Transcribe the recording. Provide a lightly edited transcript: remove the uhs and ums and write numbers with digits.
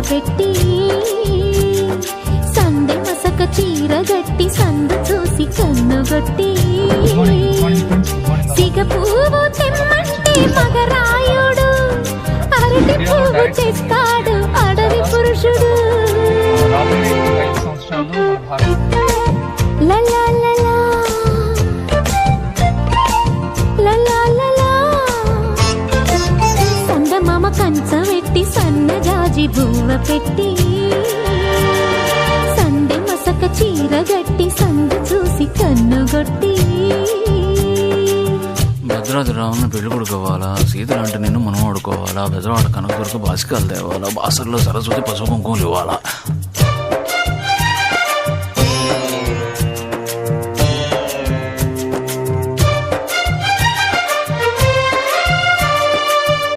పెట్టి సందె మసక చీర గట్టి సందు చూసి కన్నుగొట్టి సిగ పువ్వు తెమ్మంటే మగరాయుడు అరటి పువ్వు తెస్తాడు అడవి పురుషుడు. లలా లలా లలా లలా సందమామ కంచ పెట్టి సన్నజాజి బువ్వ పెట్టి సందె మసక చీర గట్టి సందు చూసి కన్నుగొట్టి భద్రాద్రి రావుని పెళ్లి కొడుకోవాలా, సీతలు అంటే నిన్ను మనం ఆడుకోవాలా, బెజవాడ కనకదుర్గ బాసికాలు తేవాలా, బాసర్లో సరస్వతి పసుపు కుంకుమలు ఇవ్వాలా.